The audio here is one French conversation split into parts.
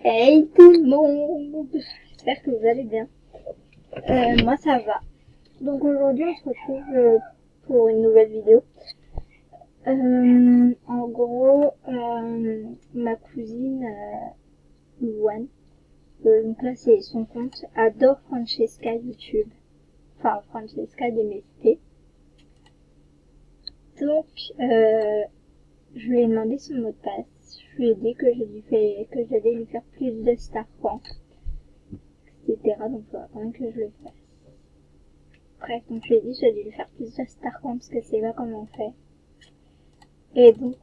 Hey tout le monde, j'espère que vous allez bien. Moi ça va. Donc aujourd'hui on se retrouve pour une nouvelle vidéo. En gros, ma cousine Louane, donc là c'est son compte, adore Francesca YouTube. Enfin Francesca DMSP. Donc je lui ai demandé son mot de passe. Je lui ai dit que j'allais lui faire plus de Star Wars, etc. Donc il faudra quand même que je le fasse. Bref, donc je lui ai dit que j'allais lui faire plus de Star Wars parce que c'est là comment on fait. Et donc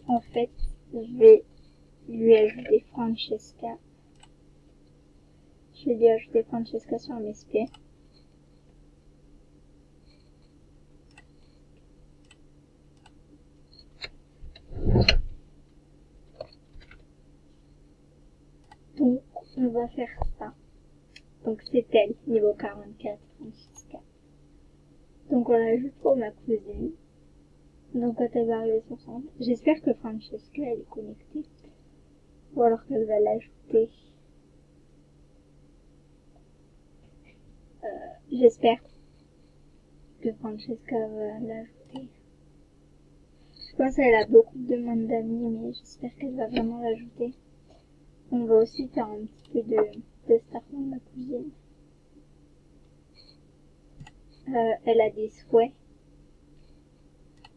en fait, je vais lui ajouter Francesca. Je vais lui ajouter Francesca sur MSP. Donc on va faire ça. Donc c'est elle, niveau 44, Francesca. Donc on l'ajoute pour ma cousine. Donc quand elle va arriver sur son... J'espère que Francesca elle est connectée. Ou alors qu'elle va l'ajouter. J'espère que Francesca va l'ajouter. Je pense qu'elle a beaucoup de demandes d'amis, mais j'espère qu'elle va vraiment l'ajouter. On va aussi faire un petit peu de Star Wars, ma cousine. Elle a des souhaits.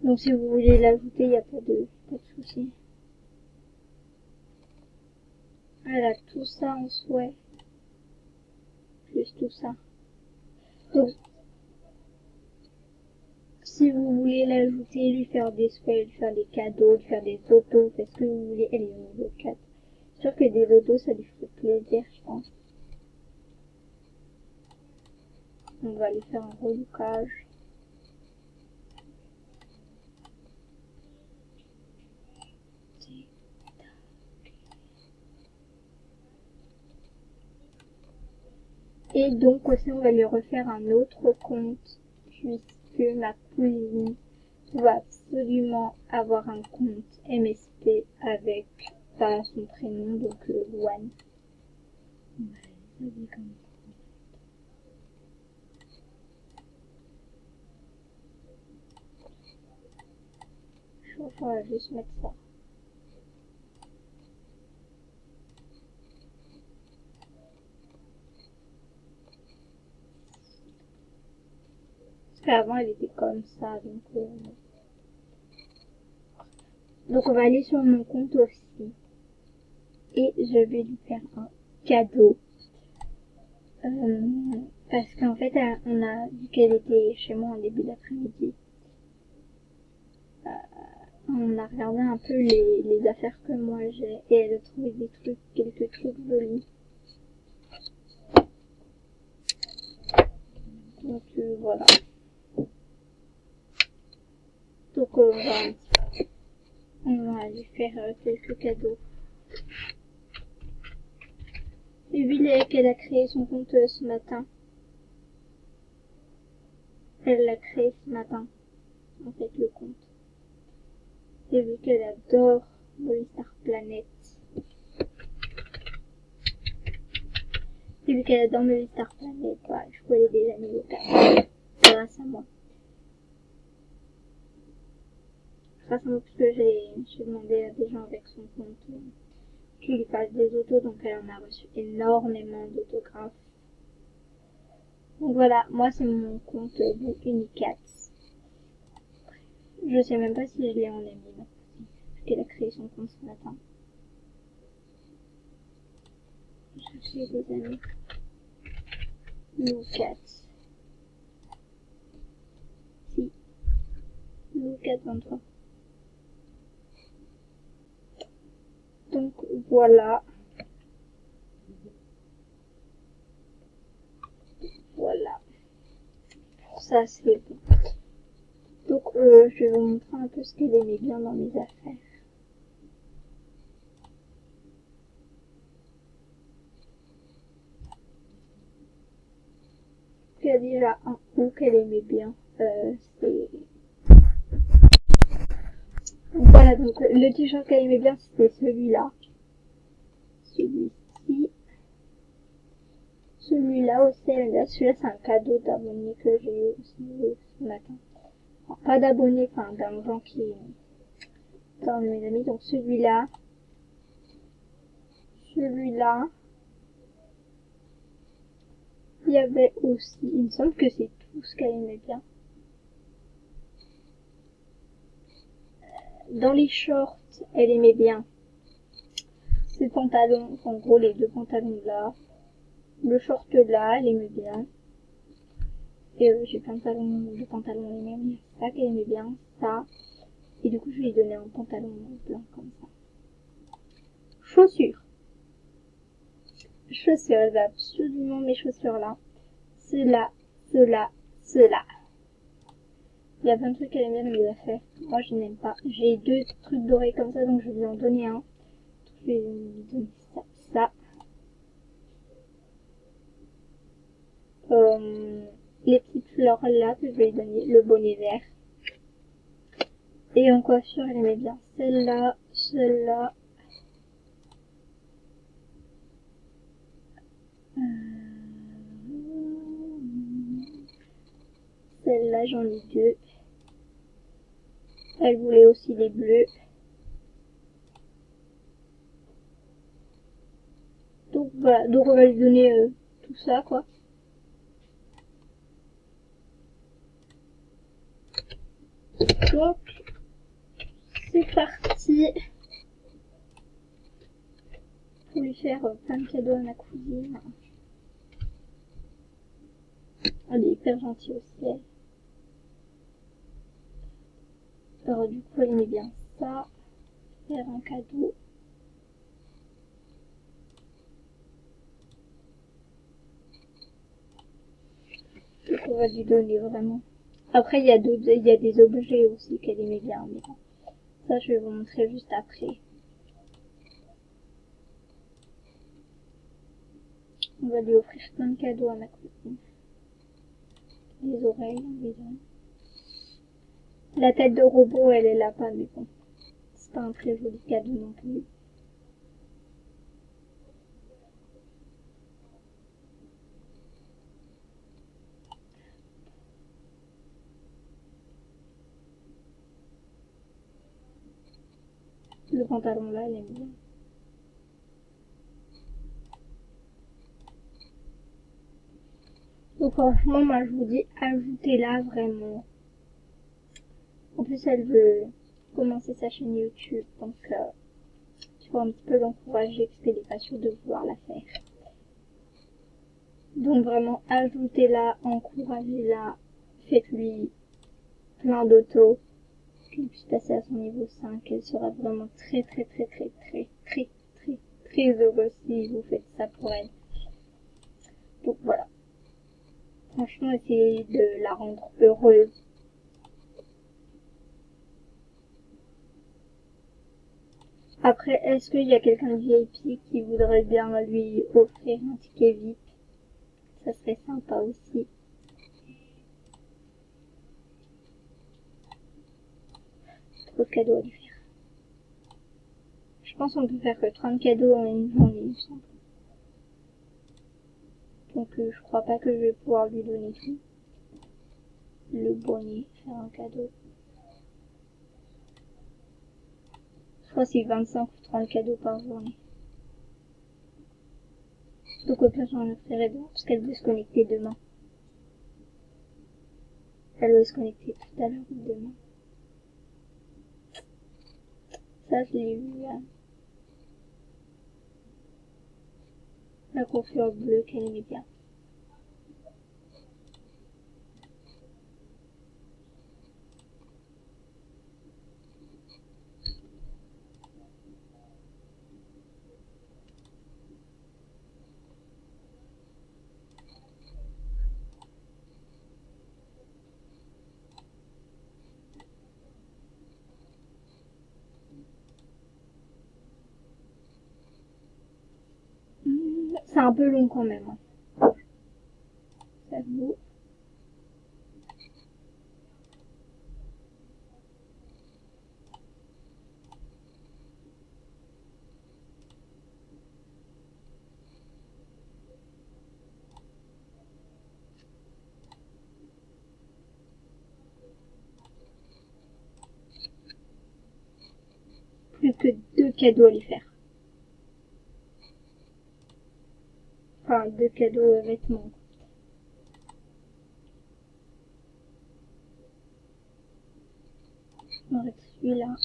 Donc si vous voulez l'ajouter, il n'y a pas de souci. Elle a tout ça en souhait. Plus tout ça. Donc, si vous voulez l'ajouter, lui faire des souhaits, lui faire des cadeaux, lui faire des autos, parce que vous voulez, elle est au niveau 4. C'est sûr que des autos, ça lui ferait plaisir, je pense. On va lui faire un relookage. Et donc aussi on va lui refaire un autre compte puisque ma cousine va absolument avoir un compte MSP avec son prénom, donc Louane. Je crois qu'on va juste mettre ça. Parce qu'avant elle était comme ça, donc on va aller sur mon compte aussi. Et je vais lui faire un cadeau. Parce qu'en fait, on a vu qu'elle était chez moi en début d'après-midi. On a regardé un peu les affaires que moi j'ai et elle a trouvé quelques trucs jolis. Donc voilà. Donc on va lui faire quelques cadeaux. Et vu qu'elle a créé son compte ce matin. Elle l'a créé ce matin, en fait, le compte. Et vu qu'elle adore Movistar Planet. Et vu qu'elle adore Movistar Planet, voilà, je pouvais déjà niveau 4. Grâce à moi. Grâce à moi, parce que j'ai demandé à des gens avec son compte qui lui fasse des autos, donc elle en a reçu énormément d'autographes. Donc voilà, moi c'est mon compte Unicat. Je sais même pas si je l'ai en ami, parce qu'elle a créé son compte ce matin. J'ai des amis. Unicat. Si. Unicat 23. Donc voilà. Voilà. Ça c'est bon. Donc je vais vous montrer un peu ce qu'elle aimait bien dans mes affaires. Il y a déjà un ou qu'elle aimait bien. C'est... Voilà, donc le t-shirt qu'elle aimait bien c'était celui-là. Celui-ci. celui-là aussi, elle aime bien. Celui-là, c'est un cadeau d'abonné que j'ai eu aussi ce matin. Enfin, pas d'abonné, enfin, d'un gens qui... dans mes amis. Donc celui-là, il y avait aussi, il me semble que c'est tout ce qu'elle aimait bien. Dans les shorts, elle aimait bien ces pantalons, en gros les deux pantalons là, le short là, elle aimait bien. Et j'ai plein de pantalons les mêmes, ça qu'elle aimait bien, ça. Et du coup, je lui ai donné un pantalon blanc comme ça. Chaussures. Chaussures, elle veut absolument mes chaussures là. Ceux-là. Il y a plein de trucs qu'elle aime bien dans les affaires. Moi, je n'aime pas. J'ai deux trucs dorés comme ça, donc je vais lui en donner un. Je vais lui donner ça. Les petites fleurs là, que je vais lui donner le bonnet vert. Et en coiffure, elle aimait bien celle-là. Celle-là, j'en ai deux. Elle voulait aussi les bleus. Donc voilà, donc on va lui donner tout ça quoi. Donc c'est parti pour lui faire plein de cadeaux à ma cousine. Elle est hyper gentille aussi elle. Alors du coup elle aimait bien ça, faire un cadeau. Donc on va lui donner vraiment. Après il y a des objets aussi qu'elle aimait bien, mais bon, ça je vais vous montrer juste après. On va lui offrir plein de cadeaux à ma cousine. Les oreilles, on lui donne. La tête de robot, elle est là pas, mais bon, c'est pas un très joli cadeau non plus. Le pantalon là, elle aime bien. Donc franchement, moi je vous dis, ajoutez-la vraiment. En plus, elle veut commencer sa chaîne YouTube, donc il faut un petit peu l'encourager parce qu'elle n'est pas sûre de vouloir la faire. Donc vraiment, ajoutez-la, encouragez-la, faites-lui plein d'autos, qu'elle puisse passer à son niveau 5. Elle sera vraiment très heureuse si vous faites ça pour elle. Donc voilà. Franchement, essayez de la rendre heureuse. Après, est-ce qu'il y a quelqu'un de VIP qui voudrait bien lui offrir un ticket VIP? Ça serait sympa aussi. Trop de cadeaux à lui faire. Je pense qu'on peut faire que 30 cadeaux en une journée, il me semble. Donc je crois pas que je vais pouvoir lui donner tout. Le bonnet, faire un cadeau. Je crois que c'est 25 ou 30 cadeaux par journée. Donc au pire j'en offrirai demain parce qu'elle veut se connecter demain. Elle veut se connecter tout à l'heure ou demain. Ça je l'ai vu là. La coiffure bleue qu'elle aimait bien. C'est un peu long quand même. Hein. J'avoue. que 2 cadeaux à lui faire. Enfin, 2 cadeaux vêtements. Il me reste celui-là.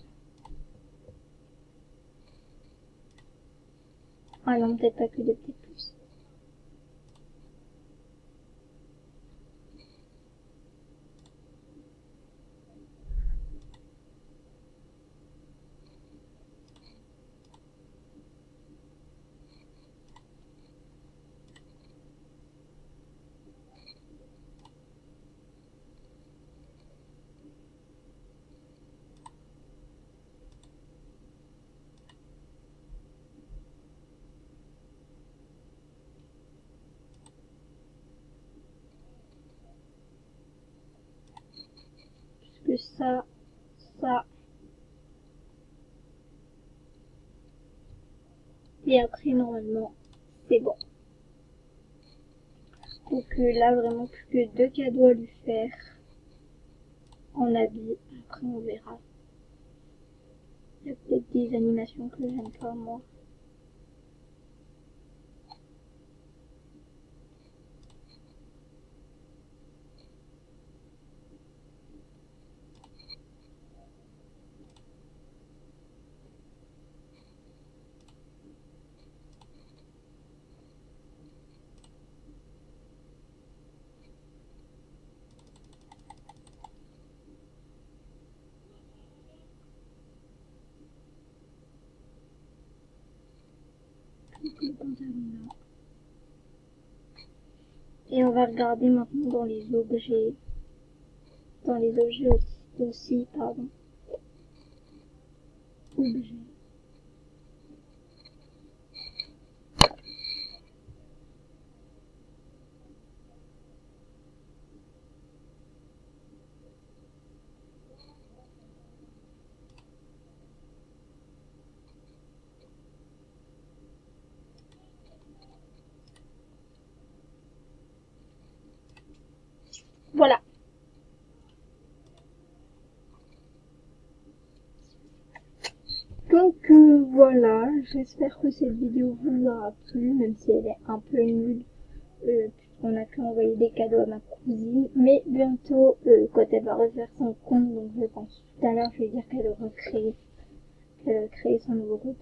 Ah non, peut-être pas que 2, peut-être plus. Plus ça, et après normalement c'est bon. Donc là vraiment plus que 2 cadeaux à lui faire en habit. Après on verra. Il y a peut-être des animations que j'aime pas moi. Le pantalon là. Et on va regarder maintenant dans les objets. Dans les objets aussi, pardon. Objets. Voilà. Donc voilà, j'espère que cette vidéo vous aura plu, même si elle est un peu nulle, puisqu'on a pu envoyer des cadeaux à ma cousine. Mais bientôt, quand elle va refaire son compte, donc je pense tout à l'heure, je vais dire qu'elle aura créé son nouveau compte.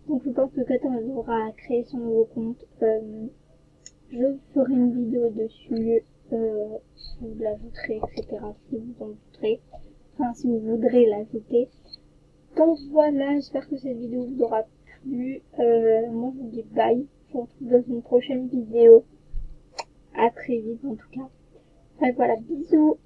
Donc je pense que quand elle aura créé son nouveau compte, je ferai une vidéo dessus, vous l'ajouterez, etc. si vous en voudrez. Enfin, si vous voudrez l'ajouter. Donc voilà, j'espère que cette vidéo vous aura plu. Moi je vous dis bye. Je vous retrouve dans une prochaine vidéo. À très vite en tout cas. Enfin voilà, bisous.